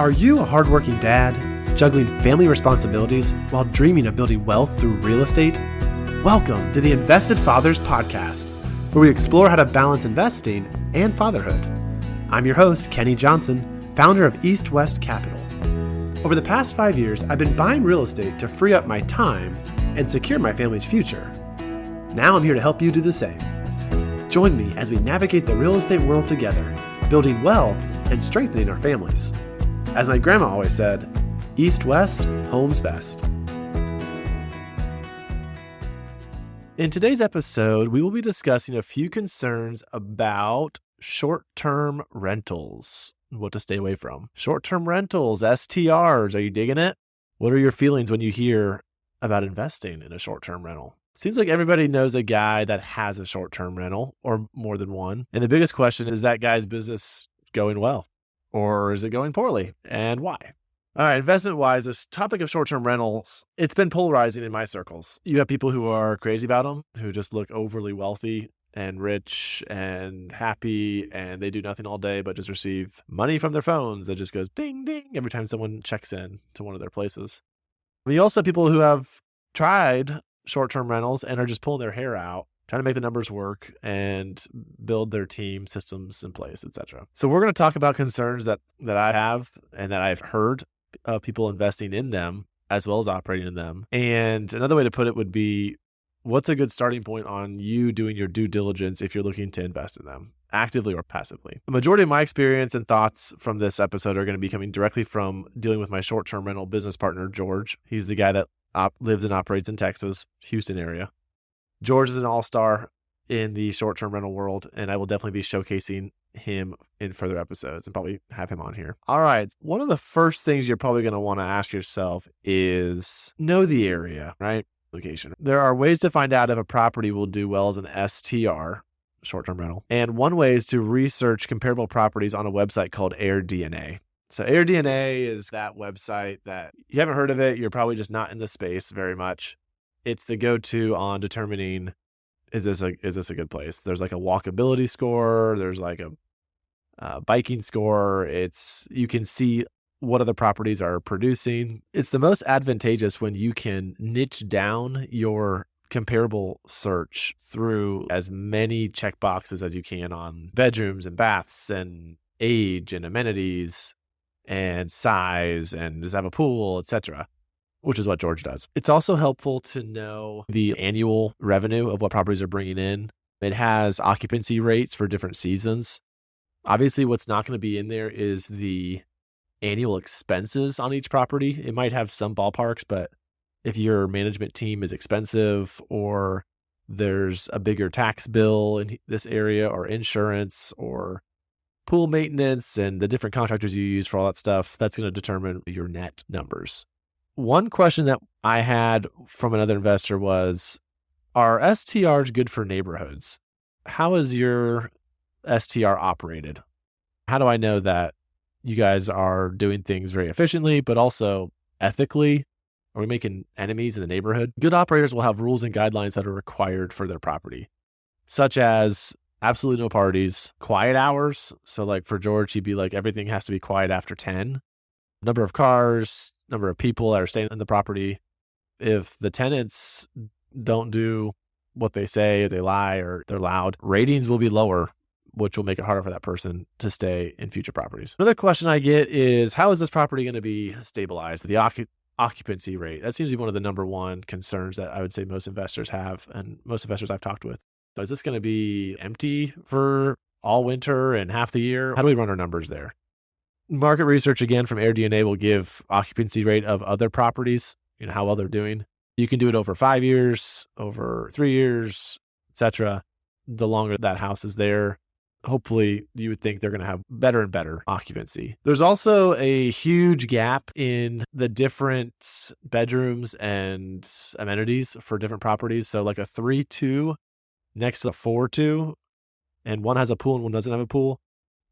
Are you a hardworking dad, juggling family responsibilities while dreaming of building wealth through real estate? Welcome to the Invested Fathers Podcast, where we explore how to balance investing and fatherhood. I'm your host, Kenny Johnson, founder of East West Capital. Over the past 5 years, I've been buying real estate to free up my time and secure my family's future. Now I'm here to help you do the same. Join me as we navigate the real estate world together, building wealth and strengthening our families. As my grandma always said, East West, home's best. In today's episode, we will be discussing a few concerns about short-term rentals and what to stay away from. Short-term rentals, STRs, are you digging it? What are your feelings when you hear about investing in a short-term rental? Seems like everybody knows a guy that has a short-term rental or more than one. And the biggest question is that guy's business going well or is it going poorly and why? All right, investment-wise, this topic of short-term rentals, it's been polarizing in my circles. You have people who are crazy about them, who just look overly wealthy and rich and happy, and they do nothing all day but just receive money from their phones that just goes ding, ding every time someone checks in to one of their places. You also have people who have tried short-term rentals and are just pulling their hair out, trying to make the numbers work and build their team systems in place, etc. So we're going to talk about concerns that I have and that I've heard of people investing in them as well as operating in them. And another way to put it would be, what's a good starting point on you doing your due diligence if you're looking to invest in them, actively or passively? The majority of my experience and thoughts from this episode are going to be coming directly from dealing with my short-term rental business partner, George. He's the guy that lives and operates in Texas, Houston area. George is an all-star in the short-term rental world, and I will definitely be showcasing him in further episodes and probably have him on here. All right. One of the first things you're probably going to want to ask yourself is know the area, right? Location. There are ways to find out if a property will do well as an STR, short-term rental. And one way is to research comparable properties on a website called AirDNA. So AirDNA is that website that you haven't heard of it. You're probably just not in the space very much. It's the go-to on determining, is this a good place? There's like a walkability score. There's like a biking score. You can see what other properties are producing. It's the most advantageous when you can niche down your comparable search through as many checkboxes as you can on bedrooms and baths and age and amenities and size and does it have a pool, etc., which is what George does. It's also helpful to know the annual revenue of what properties are bringing in. It has occupancy rates for different seasons. Obviously, what's not going to be in there is the annual expenses on each property. It might have some ballparks, but if your management team is expensive or there's a bigger tax bill in this area or insurance or pool maintenance and the different contractors you use for all that stuff, that's going to determine your net numbers. One question that I had from another investor was, are STRs good for neighborhoods? How is your STR operated? How do I know that you guys are doing things very efficiently, but also ethically? Are we making enemies in the neighborhood? Good operators will have rules and guidelines that are required for their property, such as absolutely no parties, quiet hours. So like for George, he'd be like, everything has to be quiet after 10. Number of cars, number of people that are staying in the property. If the tenants don't do what they say, or they lie, or they're loud, ratings will be lower, which will make it harder for that person to stay in future properties. Another question I get is, how is this property going to be stabilized? The occupancy rate. That seems to be one of the number one concerns that I would say most investors have, and most investors I've talked with. So is this going to be empty for all winter and half the year? How do we run our numbers there? Market research, again, from AirDNA will give occupancy rate of other properties, how well they're doing. You can do it over 5 years, over 3 years, etc. The longer that house is there, hopefully you would think they're going to have better and better occupancy. There's also a huge gap in the different bedrooms and amenities for different properties. So like a 3-2 next to a 4-2, and one has a pool and one doesn't have a pool.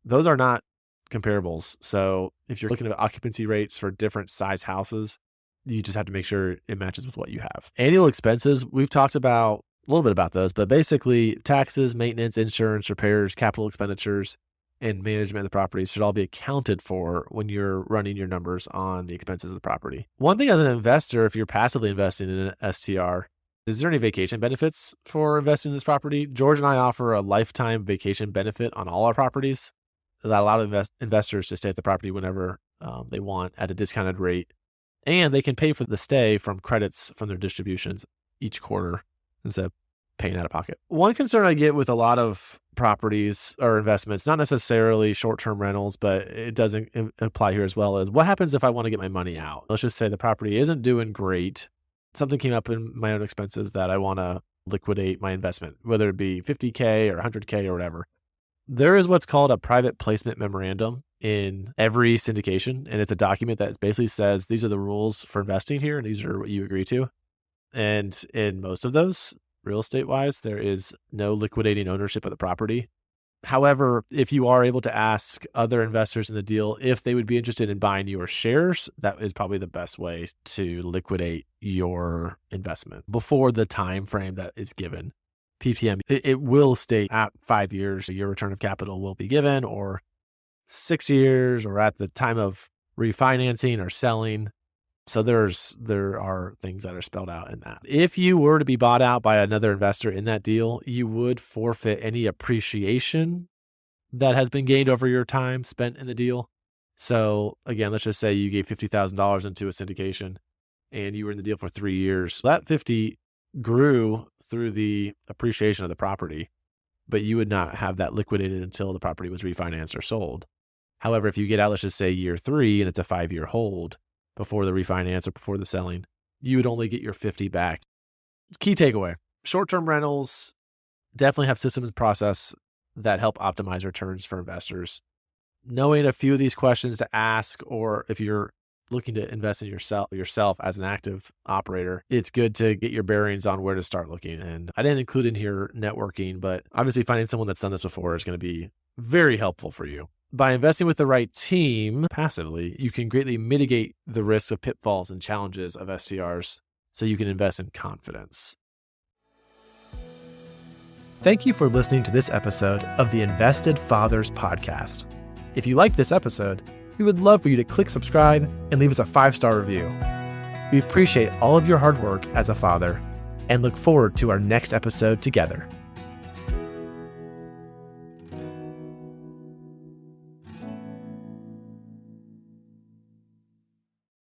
Those are not comparables. So if you're looking at occupancy rates for different size houses, you just have to make sure it matches with what you have. Annual expenses, we've talked about a little bit about those, but basically taxes, maintenance, insurance, repairs, capital expenditures. and management of the property should all be accounted for when you're running your numbers on the expenses of the property. One thing as an investor, if you're passively investing in an STR, is there any vacation benefits for investing in this property? George and I offer a lifetime vacation benefit on all our properties that allow investors to stay at the property whenever they want at a discounted rate. And they can pay for the stay from credits from their distributions each quarter instead of paying out of pocket. One concern I get with a lot of properties or investments, not necessarily short-term rentals, but it doesn't apply here as well, is what happens if I want to get my money out? Let's just say the property isn't doing great. Something came up in my own expenses that I want to liquidate my investment, whether it be $50K or $100K or whatever. There is what's called a private placement memorandum in every syndication, and it's a document that basically says these are the rules for investing here, and these are what you agree to. And in most of those, real estate wise, there is no liquidating ownership of the property. However, if you are able to ask other investors in the deal if they would be interested in buying your shares, that is probably the best way to liquidate your investment before the time frame that is given. PPM, it will state at 5 years, your return of capital will be given, or 6 years, or at the time of refinancing or selling. So there are things that are spelled out in that. If you were to be bought out by another investor in that deal, you would forfeit any appreciation that has been gained over your time spent in the deal. So again, let's just say you gave $50,000 into a syndication and you were in the deal for 3 years. That 50 grew through the appreciation of the property, but you would not have that liquidated until the property was refinanced or sold. However, if you get out, let's just say year 3 and it's a 5-year hold before the refinance or before the selling, you would only get your 50 back. Key takeaway, short-term rentals definitely have systems and process that help optimize returns for investors. Knowing a few of these questions to ask, or if you're looking to invest in yourself as an active operator, it's good to get your bearings on where to start looking. And I didn't include in here networking, but obviously finding someone that's done this before is going to be very helpful for you. By investing with the right team passively, you can greatly mitigate the risk of pitfalls and challenges of STRs so you can invest in confidence. Thank you for listening to this episode of the Invested Fathers podcast. If you liked this episode, we would love for you to click subscribe and leave us a 5-star review. We appreciate all of your hard work as a father and look forward to our next episode together.